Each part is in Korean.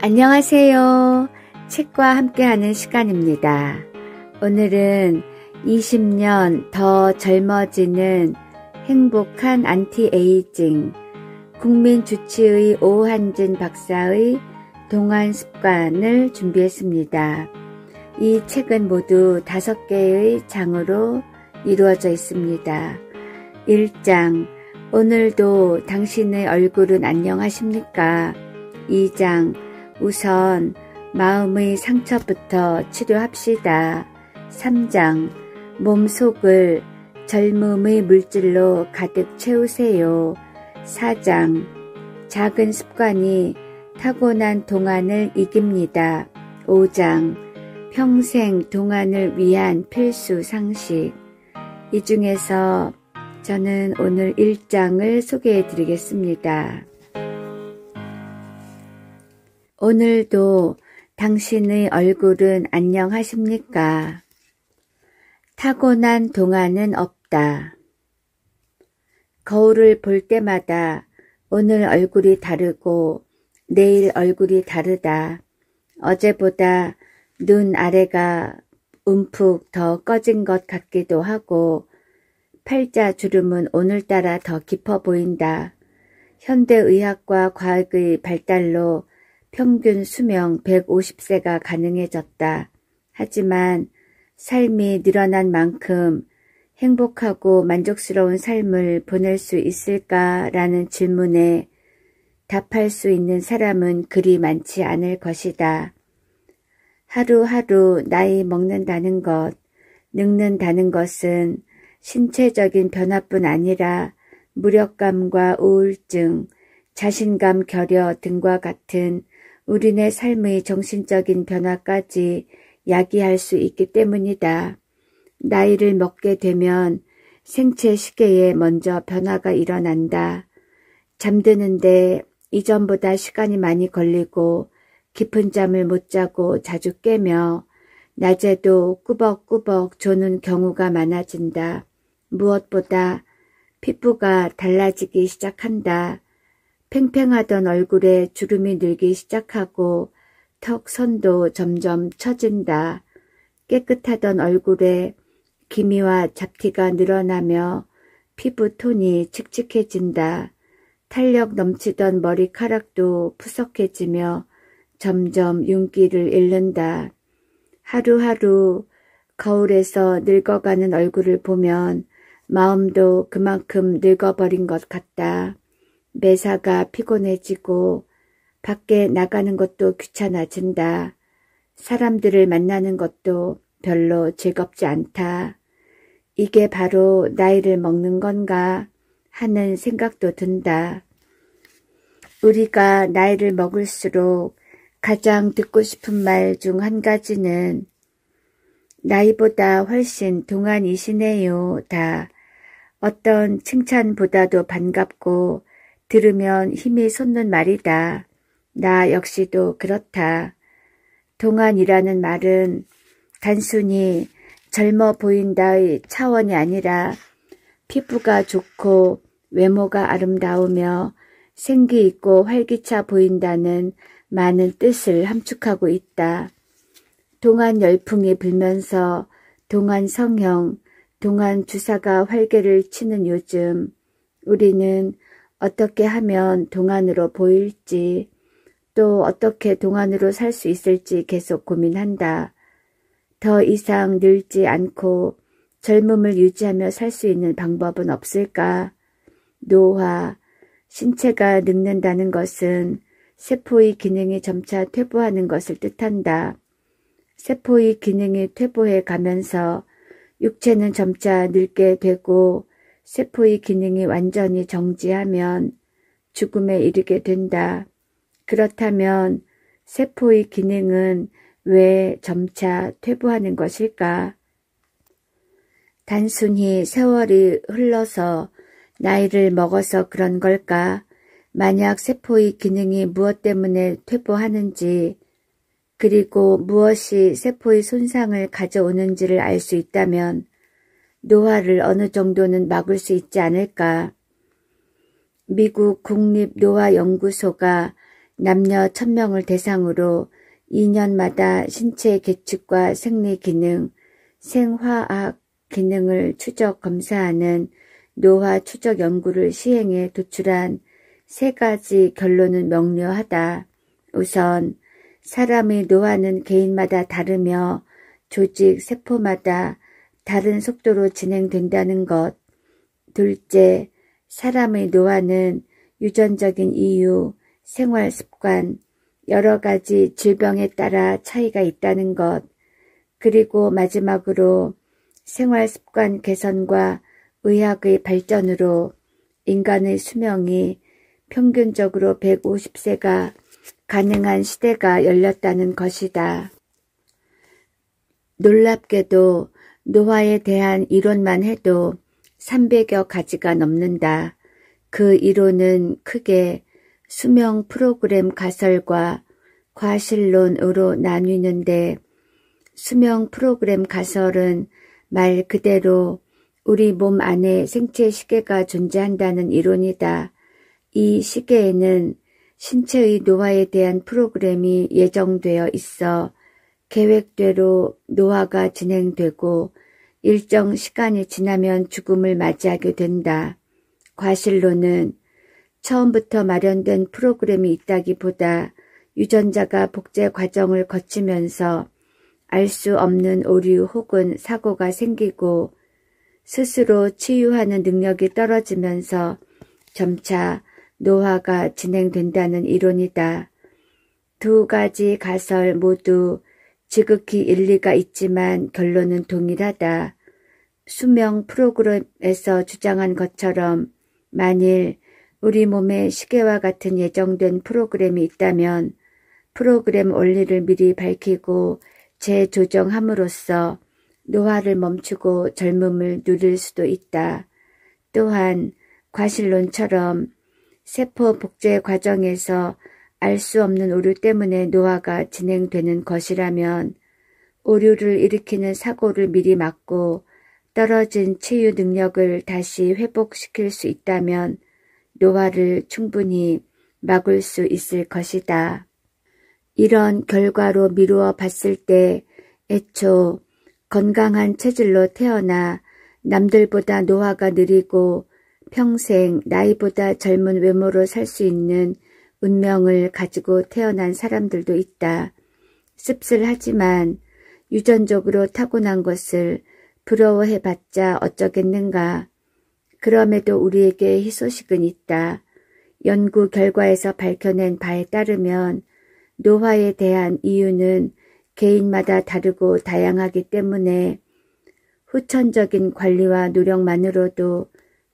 안녕하세요. 책과 함께하는 시간입니다. 오늘은 20년 더 젊어지는 행복한 안티에이징 국민주치의 오한진 박사의 동안습관을 준비했습니다. 이 책은 모두 5개의 장으로 이루어져 있습니다. 1장, 오늘도 당신의 얼굴은 안녕하십니까? 2장, 우선 마음의 상처부터 치료합시다. 3장, 몸속을 젊음의 물질로 가득 채우세요. 4장, 작은 습관이 타고난 동안을 이깁니다. 5장, 평생 동안을 위한 필수 상식. 이 중에서 저는 오늘 1장을 소개해 드리겠습니다. 오늘도 당신의 얼굴은 안녕하십니까? 타고난 동안은 없다. 거울을 볼 때마다 오늘 얼굴이 다르고 내일 얼굴이 다르다. 어제보다 눈 아래가 움푹 더 꺼진 것 같기도 하고 팔자 주름은 오늘따라 더 깊어 보인다. 현대의학과 과학의 발달로 평균 수명 150세가 가능해졌다. 하지만 삶이 늘어난 만큼 행복하고 만족스러운 삶을 보낼 수 있을까라는 질문에 답할 수 있는 사람은 그리 많지 않을 것이다. 하루하루 나이 먹는다는 것, 늙는다는 것은 신체적인 변화뿐 아니라 무력감과 우울증, 자신감 결여 등과 같은 우리네 삶의 정신적인 변화까지 야기할 수 있기 때문이다. 나이를 먹게 되면 생체 시계에 먼저 변화가 일어난다. 잠드는데 이전보다 시간이 많이 걸리고 깊은 잠을 못 자고 자주 깨며 낮에도 꾸벅꾸벅 조는 경우가 많아진다. 무엇보다 피부가 달라지기 시작한다. 팽팽하던 얼굴에 주름이 늘기 시작하고 턱 선도 점점 처진다. 깨끗하던 얼굴에 기미와 잡티가 늘어나며 피부 톤이 칙칙해진다. 탄력 넘치던 머리카락도 푸석해지며 점점 윤기를 잃는다. 하루하루 거울에서 늙어가는 얼굴을 보면 마음도 그만큼 늙어버린 것 같다. 매사가 피곤해지고 밖에 나가는 것도 귀찮아진다. 사람들을 만나는 것도 별로 즐겁지 않다. 이게 바로 나이를 먹는 건가 하는 생각도 든다. 우리가 나이를 먹을수록 가장 듣고 싶은 말 중 한 가지는 나이보다 훨씬 동안이시네요. 다 어떤 칭찬보다도 반갑고 들으면 힘이 솟는 말이다. 나 역시도 그렇다. 동안이라는 말은 단순히 젊어 보인다의 차원이 아니라 피부가 좋고 외모가 아름다우며 생기 있고 활기차 보인다는 많은 뜻을 함축하고 있다. 동안 열풍이 불면서 동안 성형, 동안 주사가 활개를 치는 요즘 우리는 어떻게 하면 동안으로 보일지 또 어떻게 동안으로 살 수 있을지 계속 고민한다. 더 이상 늙지 않고 젊음을 유지하며 살 수 있는 방법은 없을까? 노화, 신체가 늙는다는 것은 세포의 기능이 점차 퇴보하는 것을 뜻한다. 세포의 기능이 퇴보해 가면서 육체는 점차 늙게 되고 세포의 기능이 완전히 정지하면 죽음에 이르게 된다. 그렇다면 세포의 기능은 왜 점차 퇴보하는 것일까? 단순히 세월이 흘러서 나이를 먹어서 그런 걸까? 만약 세포의 기능이 무엇 때문에 퇴보하는지 그리고 무엇이 세포의 손상을 가져오는지를 알 수 있다면 노화를 어느 정도는 막을 수 있지 않을까? 미국 국립노화연구소가 남녀 1000명을 대상으로 2년마다 신체 계측과 생리 기능, 생화학 기능을 추적 검사하는 노화 추적 연구를 시행해 도출한 3가지 결론은 명료하다. 우선 사람의 노화는 개인마다 다르며 조직, 세포마다 다른 속도로 진행된다는 것. 둘째, 사람의 노화는 유전적인 이유, 생활 습관, 여러 가지 질병에 따라 차이가 있다는 것. 그리고 마지막으로 생활 습관 개선과 의학의 발전으로 인간의 수명이 평균적으로 150세가 가능한 시대가 열렸다는 것이다. 놀랍게도 노화에 대한 이론만 해도 300여 가지가 넘는다. 그 이론은 크게 수명 프로그램 가설과 과실론으로 나뉘는데, 수명 프로그램 가설은 말 그대로 우리 몸 안에 생체 시계가 존재한다는 이론이다. 이 시계에는 신체의 노화에 대한 프로그램이 예정되어 있어 계획대로 노화가 진행되고 일정 시간이 지나면 죽음을 맞이하게 된다. 과실론은 처음부터 마련된 프로그램이 있다기보다 유전자가 복제 과정을 거치면서 알 수 없는 오류 혹은 사고가 생기고 스스로 치유하는 능력이 떨어지면서 점차 노화가 진행된다는 이론이다. 2가지 가설 모두 지극히 일리가 있지만 결론은 동일하다. 수명 프로그램에서 주장한 것처럼 만일 우리 몸에 시계와 같은 예정된 프로그램이 있다면 프로그램 원리를 미리 밝히고 재조정함으로써 노화를 멈추고 젊음을 누릴 수도 있다. 또한 과실론처럼 세포 복제 과정에서 알 수 없는 오류 때문에 노화가 진행되는 것이라면 오류를 일으키는 사고를 미리 막고 떨어진 치유 능력을 다시 회복시킬 수 있다면 노화를 충분히 막을 수 있을 것이다. 이런 결과로 미루어 봤을 때 애초 건강한 체질로 태어나 남들보다 노화가 느리고 평생 나이보다 젊은 외모로 살 수 있는 운명을 가지고 태어난 사람들도 있다. 씁쓸하지만 유전적으로 타고난 것을 부러워해봤자 어쩌겠는가. 그럼에도 우리에게 희소식은 있다. 연구 결과에서 밝혀낸 바에 따르면 노화에 대한 이유는 개인마다 다르고 다양하기 때문에 후천적인 관리와 노력만으로도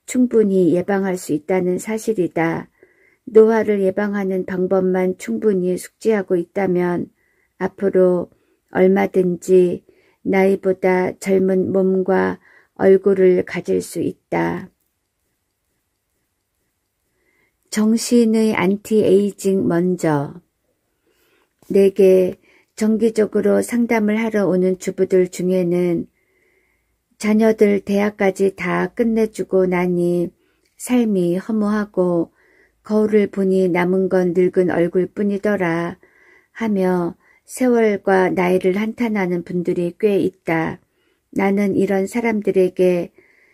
충분히 예방할 수 있다는 사실이다. 노화를 예방하는 방법만 충분히 숙지하고 있다면 앞으로 얼마든지 나이보다 젊은 몸과 얼굴을 가질 수 있다. 정신의 안티에이징 먼저. 내게 정기적으로 상담을 하러 오는 주부들 중에는 자녀들 대학까지 다 끝내주고 나니 삶이 허무하고 거울을 보니 남은 건 늙은 얼굴뿐이더라 하며 세월과 나이를 한탄하는 분들이 꽤 있다. 나는 이런 사람들에게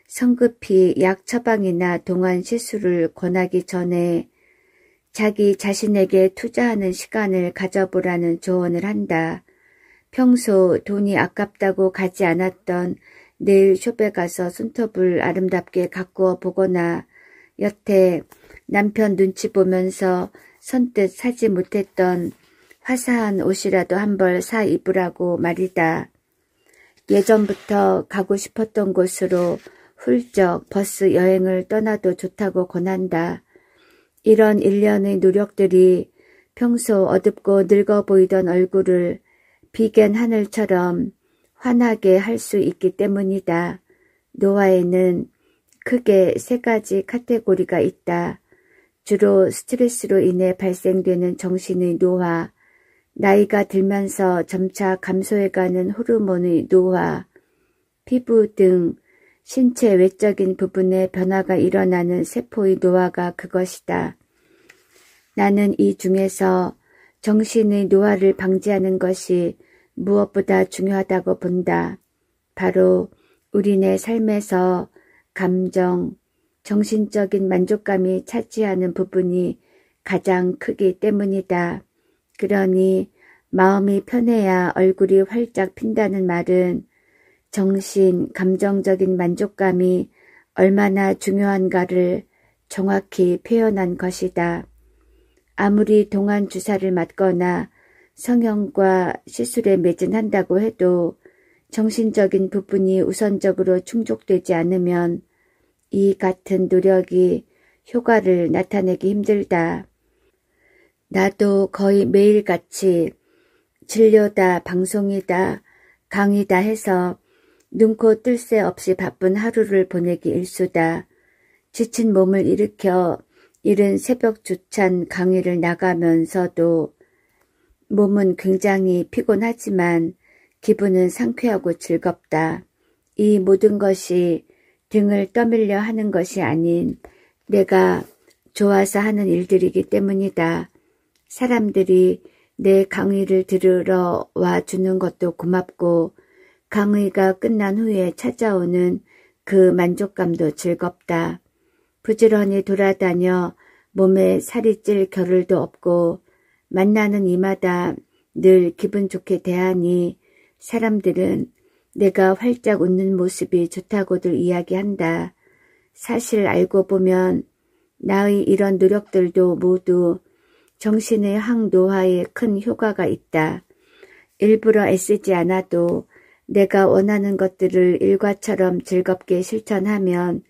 성급히 약 처방이나 동안 시술을 권하기 전에 자기 자신에게 투자하는 시간을 가져보라는 조언을 한다. 평소 돈이 아깝다고 가지 않았던 네일숍에 가서 손톱을 아름답게 가꾸어 보거나 여태 남편 눈치 보면서 선뜻 사지 못했던 화사한 옷이라도 한 벌 사 입으라고 말이다. 예전부터 가고 싶었던 곳으로 훌쩍 버스 여행을 떠나도 좋다고 권한다. 이런 일련의 노력들이 평소 어둡고 늙어 보이던 얼굴을 비견 하늘처럼 환하게 할 수 있기 때문이다. 노화에는 크게 3가지 카테고리가 있다. 주로 스트레스로 인해 발생되는 정신의 노화, 나이가 들면서 점차 감소해가는 호르몬의 노화, 피부 등 신체 외적인 부분에 변화가 일어나는 세포의 노화가 그것이다. 나는 이 중에서 정신의 노화를 방지하는 것이 무엇보다 중요하다고 본다. 바로 우리네 삶에서 감정, 정신적인 만족감이 차지하는 부분이 가장 크기 때문이다. 그러니 마음이 편해야 얼굴이 활짝 핀다는 말은 정신, 감정적인 만족감이 얼마나 중요한가를 정확히 표현한 것이다. 아무리 동안 주사를 맞거나 성형과 시술에 매진한다고 해도 정신적인 부분이 우선적으로 충족되지 않으면 이 같은 노력이 효과를 나타내기 힘들다. 나도 거의 매일같이 진료다, 방송이다, 강의다 해서 눈코 뜰 새 없이 바쁜 하루를 보내기 일쑤다. 지친 몸을 일으켜 이른 새벽 주찬 강의를 나가면서도 몸은 굉장히 피곤하지만 기분은 상쾌하고 즐겁다. 이 모든 것이 등을 떠밀려 하는 것이 아닌 내가 좋아서 하는 일들이기 때문이다. 사람들이 내 강의를 들으러 와주는 것도 고맙고 강의가 끝난 후에 찾아오는 그 만족감도 즐겁다. 부지런히 돌아다녀 몸에 살이 찔 겨를도 없고 만나는 이마다 늘 기분 좋게 대하니 사람들은 내가 활짝 웃는 모습이 좋다고들 이야기한다. 사실 알고 보면 나의 이런 노력들도 모두 정신의 항노화에 큰 효과가 있다. 일부러 애쓰지 않아도 내가 원하는 것들을 일과처럼 즐겁게 실천하면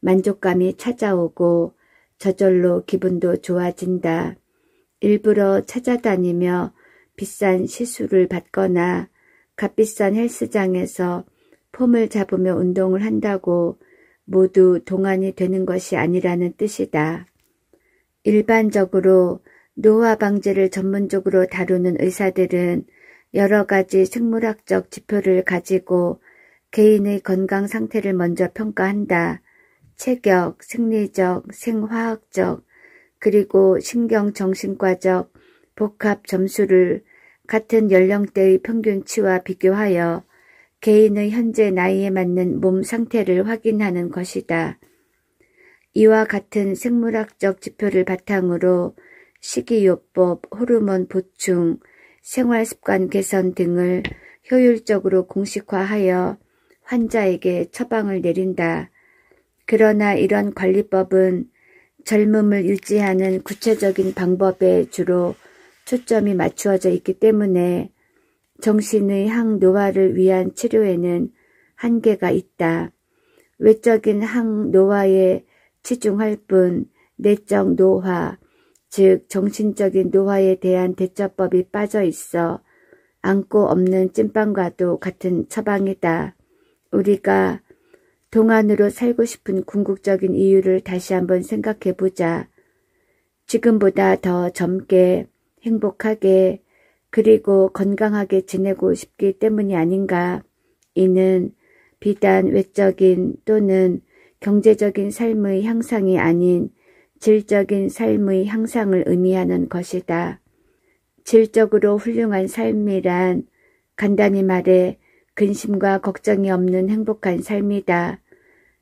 만족감이 찾아오고 저절로 기분도 좋아진다. 일부러 찾아다니며 비싼 시술을 받거나 값비싼 헬스장에서 폼을 잡으며 운동을 한다고 모두 동안이 되는 것이 아니라는 뜻이다. 일반적으로 노화 방지를 전문적으로 다루는 의사들은 여러 가지 생물학적 지표를 가지고 개인의 건강 상태를 먼저 평가한다. 체격, 생리적, 생화학적, 그리고 신경정신과적 복합 점수를 같은 연령대의 평균치와 비교하여 개인의 현재 나이에 맞는 몸 상태를 확인하는 것이다. 이와 같은 생물학적 지표를 바탕으로 식이요법, 호르몬 보충, 생활습관 개선 등을 효율적으로 공식화하여 환자에게 처방을 내린다. 그러나 이런 관리법은 젊음을 유지하는 구체적인 방법에 주로 초점이 맞추어져 있기 때문에 정신의 항노화를 위한 치료에는 한계가 있다. 외적인 항노화에 치중할 뿐 내적 노화, 즉 정신적인 노화에 대한 대처법이 빠져 있어 안고 없는 찐빵과도 같은 처방이다. 우리가 동안으로 살고 싶은 궁극적인 이유를 다시 한번 생각해 보자. 지금보다 더 젊게, 행복하게, 그리고 건강하게 지내고 싶기 때문이 아닌가. 이는 비단 외적인 또는 경제적인 삶의 향상이 아닌 질적인 삶의 향상을 의미하는 것이다. 질적으로 훌륭한 삶이란 간단히 말해 근심과 걱정이 없는 행복한 삶이다.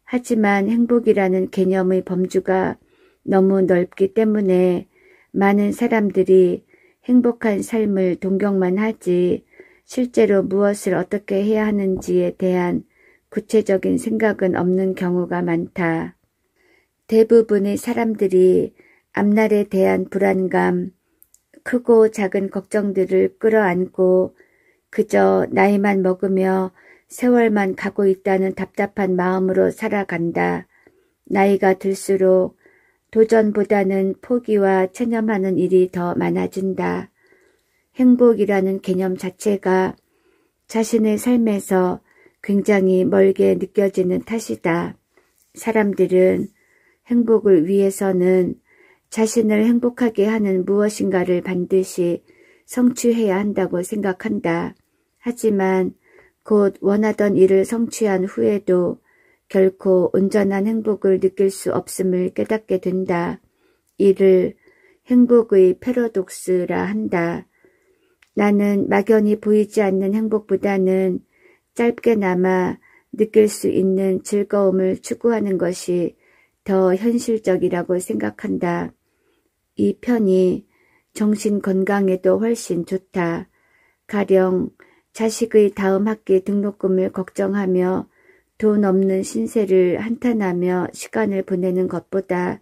하지만 행복이라는 개념의 범주가 너무 넓기 때문에 많은 사람들이 행복한 삶을 동경만 하지 실제로 무엇을 어떻게 해야 하는지에 대한 구체적인 생각은 없는 경우가 많다. 대부분의 사람들이 앞날에 대한 불안감, 크고 작은 걱정들을 끌어안고 그저 나이만 먹으며 세월만 가고 있다는 답답한 마음으로 살아간다. 나이가 들수록 도전보다는 포기와 체념하는 일이 더 많아진다. 행복이라는 개념 자체가 자신의 삶에서 굉장히 멀게 느껴지는 탓이다. 사람들은 행복을 위해서는 자신을 행복하게 하는 무엇인가를 반드시 성취해야 한다고 생각한다. 하지만 곧 원하던 일을 성취한 후에도 결코 온전한 행복을 느낄 수 없음을 깨닫게 된다. 이를 행복의 패러독스라 한다. 나는 막연히 보이지 않는 행복보다는 짧게나마 느낄 수 있는 즐거움을 추구하는 것이 더 현실적이라고 생각한다. 이 편이 정신 건강에도 훨씬 좋다. 가령 자식의 다음 학기 등록금을 걱정하며 돈 없는 신세를 한탄하며 시간을 보내는 것보다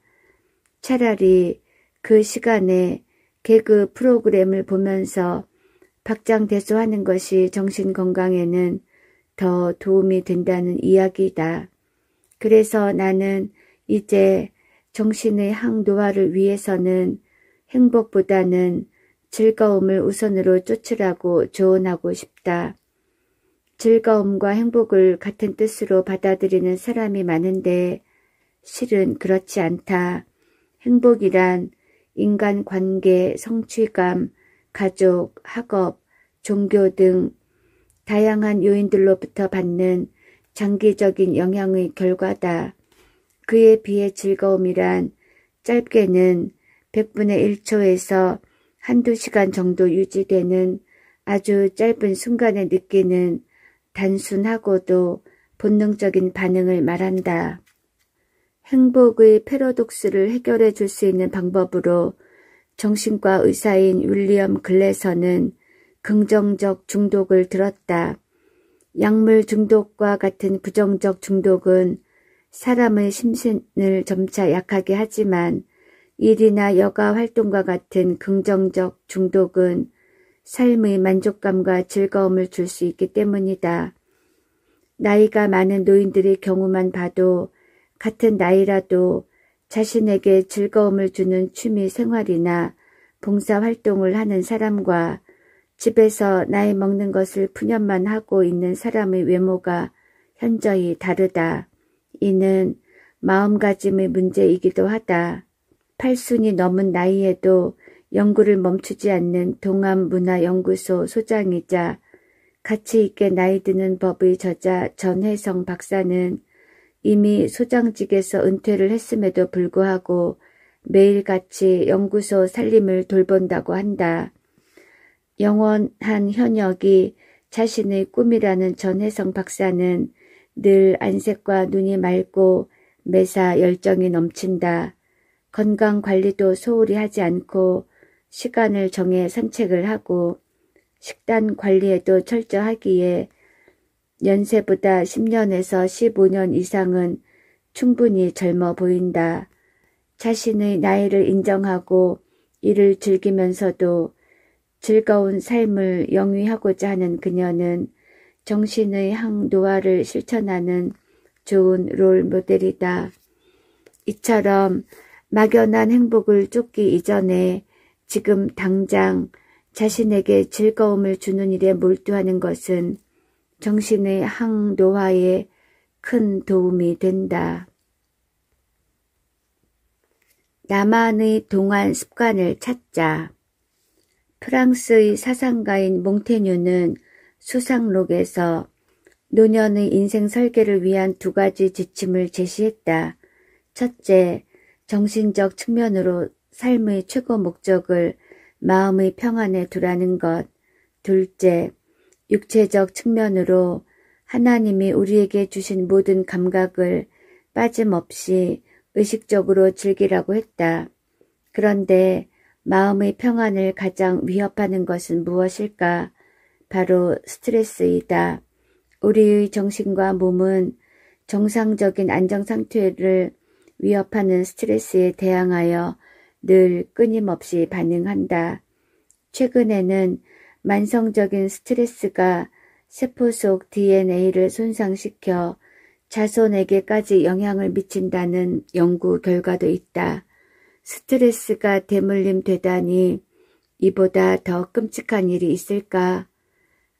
차라리 그 시간에 개그 프로그램을 보면서 박장대소하는 것이 정신건강에는 더 도움이 된다는 이야기다. 그래서 나는 이제 정신의 항노화를 위해서는 행복보다는 즐거움을 우선으로 쫓으라고 조언하고 싶다. 즐거움과 행복을 같은 뜻으로 받아들이는 사람이 많은데 실은 그렇지 않다. 행복이란 인간관계, 성취감, 가족, 학업, 종교 등 다양한 요인들로부터 받는 장기적인 영향의 결과다. 그에 비해 즐거움이란 짧게는 100분의 1초에서 한두 시간 정도 유지되는 아주 짧은 순간에 느끼는 단순하고도 본능적인 반응을 말한다. 행복의 패러독스를 해결해 줄 수 있는 방법으로 정신과 의사인 윌리엄 글래서는 긍정적 중독을 들었다. 약물 중독과 같은 부정적 중독은 사람의 심신을 점차 약하게 하지만 일이나 여가 활동과 같은 긍정적 중독은 삶의 만족감과 즐거움을 줄 수 있기 때문이다. 나이가 많은 노인들의 경우만 봐도 같은 나이라도 자신에게 즐거움을 주는 취미 생활이나 봉사활동을 하는 사람과 집에서 나이 먹는 것을 푸념만 하고 있는 사람의 외모가 현저히 다르다. 이는 마음가짐의 문제이기도 하다. 80이 넘은 나이에도 연구를 멈추지 않는 동암문화연구소 소장이자 가치 있게 나이 드는 법의 저자 전혜성 박사는 이미 소장직에서 은퇴를 했음에도 불구하고 매일같이 연구소 살림을 돌본다고 한다. 영원한 현역이 자신의 꿈이라는 전혜성 박사는 늘 안색과 눈이 맑고 매사 열정이 넘친다. 건강관리도 소홀히 하지 않고 시간을 정해 산책을 하고 식단 관리에도 철저하기에 연세보다 10년에서 15년 이상은 충분히 젊어 보인다. 자신의 나이를 인정하고 이를 즐기면서도 즐거운 삶을 영위하고자 하는 그녀는 정신의 항노화를 실천하는 좋은 롤모델이다. 이처럼 막연한 행복을 쫓기 이전에 지금 당장 자신에게 즐거움을 주는 일에 몰두하는 것은 정신의 항노화에 큰 도움이 된다. 나만의 동안 습관을 찾자. 프랑스의 사상가인 몽테뉴는 수상록에서 노년의 인생 설계를 위한 2가지 지침을 제시했다. 첫째, 정신적 측면으로 삶의 최고 목적을 마음의 평안에 두라는 것. 둘째, 육체적 측면으로 하나님이 우리에게 주신 모든 감각을 빠짐없이 의식적으로 즐기라고 했다. 그런데 마음의 평안을 가장 위협하는 것은 무엇일까? 바로 스트레스이다. 우리의 정신과 몸은 정상적인 안정상태를 위협하는 스트레스에 대항하여 늘 끊임없이 반응한다. 최근에는 만성적인 스트레스가 세포 속 DNA를 손상시켜 자손에게까지 영향을 미친다는 연구 결과도 있다. 스트레스가 대물림 되다니 이보다 더 끔찍한 일이 있을까?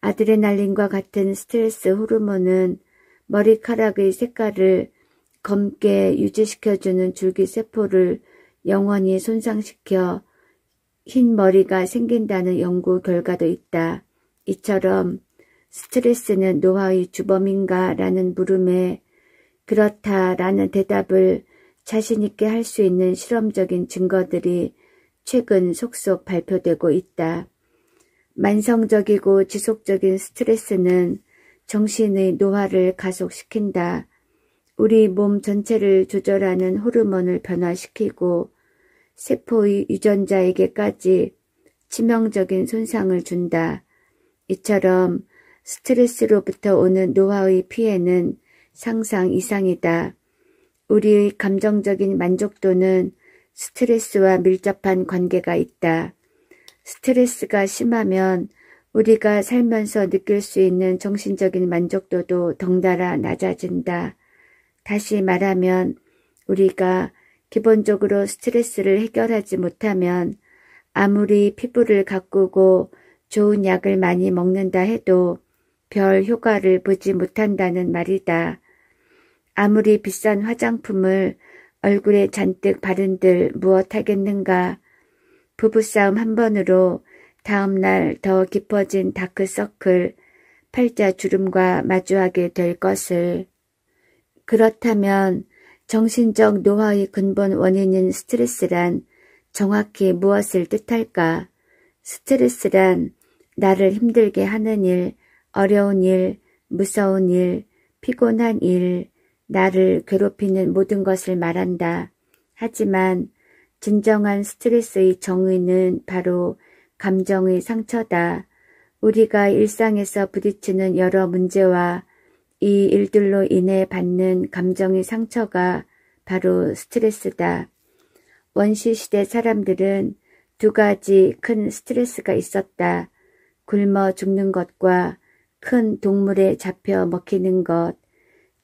아드레날린과 같은 스트레스 호르몬은 머리카락의 색깔을 검게 유지시켜주는 줄기세포를 영원히 손상시켜 흰 머리가 생긴다는 연구 결과도 있다. 이처럼 스트레스는 노화의 주범인가? 라는 물음에 그렇다 라는 대답을 자신있게 할 수 있는 실험적인 증거들이 최근 속속 발표되고 있다. 만성적이고 지속적인 스트레스는 정신의 노화를 가속시킨다. 우리 몸 전체를 조절하는 호르몬을 변화시키고 세포의 유전자에게까지 치명적인 손상을 준다. 이처럼 스트레스로부터 오는 노화의 피해는 상상 이상이다. 우리의 감정적인 만족도는 스트레스와 밀접한 관계가 있다. 스트레스가 심하면 우리가 살면서 느낄 수 있는 정신적인 만족도도 덩달아 낮아진다. 다시 말하면 우리가 기본적으로 스트레스를 해결하지 못하면 아무리 피부를 가꾸고 좋은 약을 많이 먹는다 해도 별 효과를 보지 못한다는 말이다. 아무리 비싼 화장품을 얼굴에 잔뜩 바른들 무엇하겠는가. 부부싸움 한 번으로 다음날 더 깊어진 다크서클, 팔자주름과 마주하게 될 것을. 그렇다면 정신적 노화의 근본 원인인 스트레스란 정확히 무엇을 뜻할까? 스트레스란 나를 힘들게 하는 일, 어려운 일, 무서운 일, 피곤한 일, 나를 괴롭히는 모든 것을 말한다. 하지만 진정한 스트레스의 정의는 바로 감정의 상처다. 우리가 일상에서 부딪히는 여러 문제와 이 일들로 인해 받는 감정의 상처가 바로 스트레스다. 원시시대 사람들은 두 가지 큰 스트레스가 있었다. 굶어 죽는 것과 큰 동물에 잡혀 먹히는 것.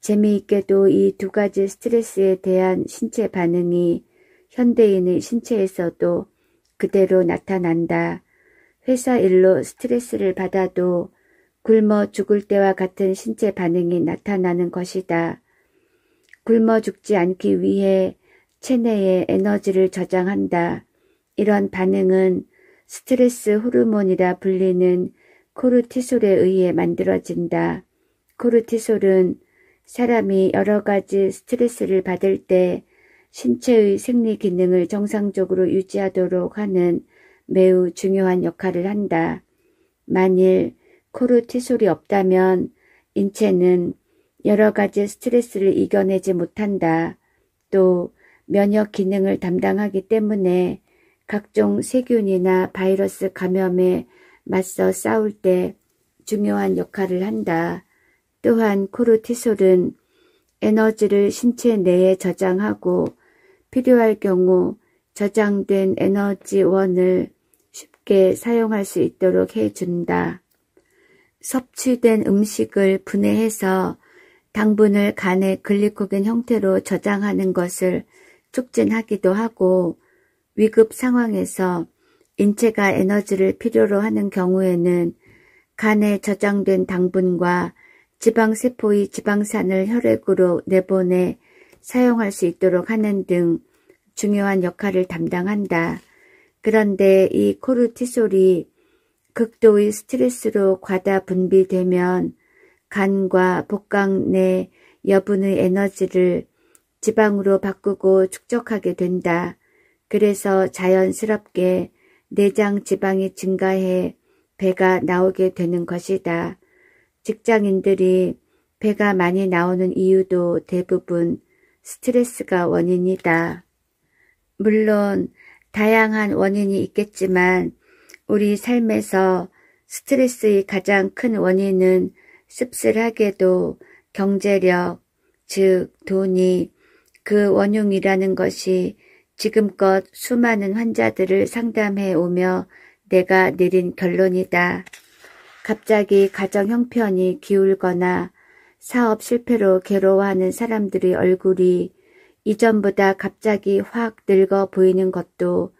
재미있게도 이 두 가지 스트레스에 대한 신체 반응이 현대인의 신체에서도 그대로 나타난다. 회사 일로 스트레스를 받아도 굶어 죽을 때와 같은 신체 반응이 나타나는 것이다. 굶어 죽지 않기 위해 체내에 에너지를 저장한다. 이런 반응은 스트레스 호르몬이라 불리는 코르티솔에 의해 만들어진다. 코르티솔은 사람이 여러 가지 스트레스를 받을 때 신체의 생리 기능을 정상적으로 유지하도록 하는 매우 중요한 역할을 한다. 만일 코르티솔이 없다면 인체는 여러 가지 스트레스를 이겨내지 못한다. 또 면역 기능을 담당하기 때문에 각종 세균이나 바이러스 감염에 맞서 싸울 때 중요한 역할을 한다. 또한 코르티솔은 에너지를 신체 내에 저장하고 필요할 경우 저장된 에너지원을 쉽게 사용할 수 있도록 해준다. 섭취된 음식을 분해해서 당분을 간의 글리코겐 형태로 저장하는 것을 촉진하기도 하고 위급 상황에서 인체가 에너지를 필요로 하는 경우에는 간에 저장된 당분과 지방세포의 지방산을 혈액으로 내보내 사용할 수 있도록 하는 등 중요한 역할을 담당한다. 그런데 이 코르티솔이 극도의 스트레스로 과다 분비되면 간과 복강 내 여분의 에너지를 지방으로 바꾸고 축적하게 된다. 그래서 자연스럽게 내장 지방이 증가해 배가 나오게 되는 것이다. 직장인들이 배가 많이 나오는 이유도 대부분 스트레스가 원인이다. 물론 다양한 원인이 있겠지만 우리 삶에서 스트레스의 가장 큰 원인은 씁쓸하게도 경제력, 즉 돈이 그 원흉이라는 것이 지금껏 수많은 환자들을 상담해 오며 내가 내린 결론이다. 갑자기 가정 형편이 기울거나 사업 실패로 괴로워하는 사람들의 얼굴이 이전보다 갑자기 확 늙어 보이는 것도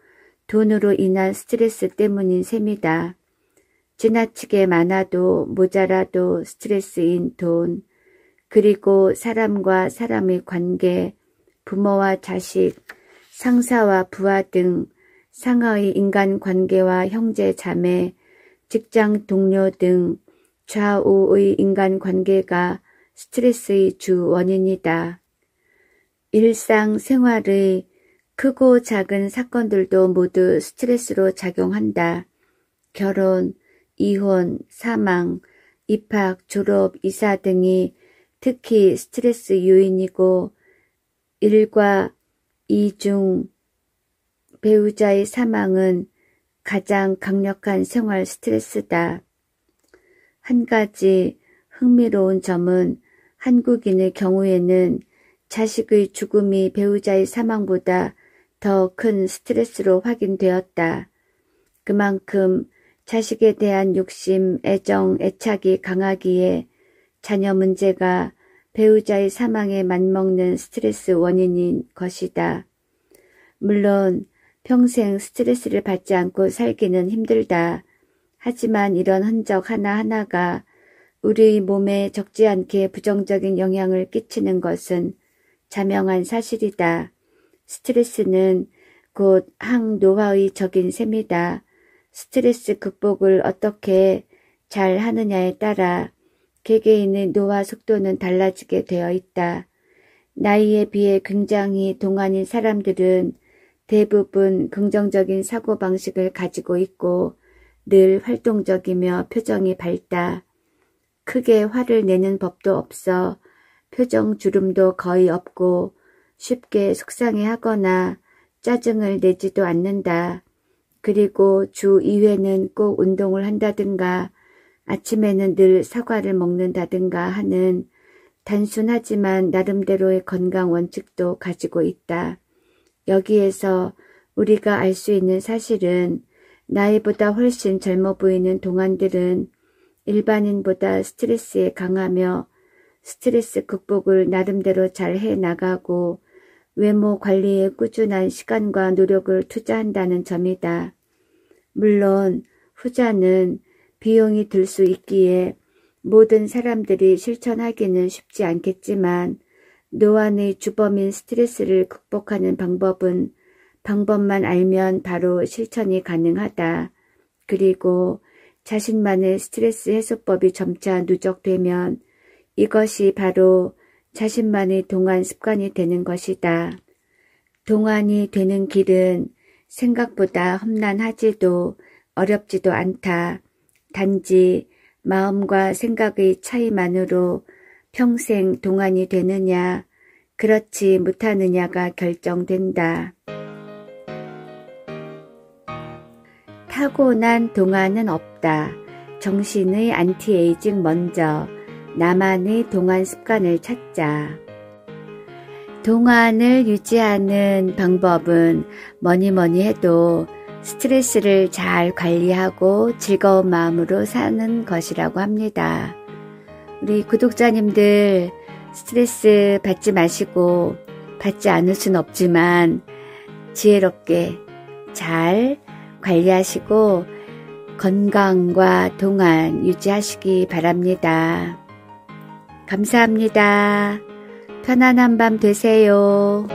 돈으로 인한 스트레스 때문인 셈이다. 지나치게 많아도 모자라도 스트레스인 돈, 그리고 사람과 사람의 관계, 부모와 자식, 상사와 부하 등 상하의 인간관계와 형제 자매, 직장 동료 등 좌우의 인간관계가 스트레스의 주 원인이다. 일상생활의 크고 작은 사건들도 모두 스트레스로 작용한다. 결혼, 이혼, 사망, 입학, 졸업, 이사 등이 특히 스트레스 요인이고 1과 2 중 배우자의 사망은 가장 강력한 생활 스트레스다. 한 가지 흥미로운 점은 한국인의 경우에는 자식의 죽음이 배우자의 사망보다 더 큰 스트레스로 확인되었다. 그만큼 자식에 대한 욕심, 애정, 애착이 강하기에 자녀 문제가 배우자의 사망에 맞먹는 스트레스 원인인 것이다. 물론 평생 스트레스를 받지 않고 살기는 힘들다. 하지만 이런 흔적 하나하나가 우리 몸에 적지 않게 부정적인 영향을 끼치는 것은 자명한 사실이다. 스트레스는 곧 항노화의 적인 셈이다. 스트레스 극복을 어떻게 잘 하느냐에 따라 개개인의 노화 속도는 달라지게 되어 있다. 나이에 비해 굉장히 동안인 사람들은 대부분 긍정적인 사고방식을 가지고 있고 늘 활동적이며 표정이 밝다. 크게 화를 내는 법도 없어 표정 주름도 거의 없고 쉽게 속상해하거나 짜증을 내지도 않는다. 그리고 주 2회는 꼭 운동을 한다든가 아침에는 늘 사과를 먹는다든가 하는 단순하지만 나름대로의 건강 원칙도 가지고 있다. 여기에서 우리가 알 수 있는 사실은 나이보다 훨씬 젊어 보이는 동안들은 일반인보다 스트레스에 강하며 스트레스 극복을 나름대로 잘 해나가고 외모 관리에 꾸준한 시간과 노력을 투자한다는 점이다. 물론 후자는 비용이 들 수 있기에 모든 사람들이 실천하기는 쉽지 않겠지만 노안의 주범인 스트레스를 극복하는 방법만 알면 바로 실천이 가능하다. 그리고 자신만의 스트레스 해소법이 점차 누적되면 이것이 바로 자신만의 동안 습관이 되는 것이다. 동안이 되는 길은 생각보다 험난하지도 어렵지도 않다. 단지 마음과 생각의 차이만으로 평생 동안이 되느냐, 그렇지 못하느냐가 결정된다. 타고난 동안은 없다. 정신의 안티에이징 먼저, 나만의 동안 습관을 찾자. 동안을 유지하는 방법은 뭐니 해도 스트레스를 잘 관리하고 즐거운 마음으로 사는 것이라고 합니다. 우리 구독자님들 스트레스 받지 마시고 받지 않을 순 없지만 지혜롭게 잘 관리하시고 건강과 동안 유지하시기 바랍니다. 감사합니다. 편안한 밤 되세요.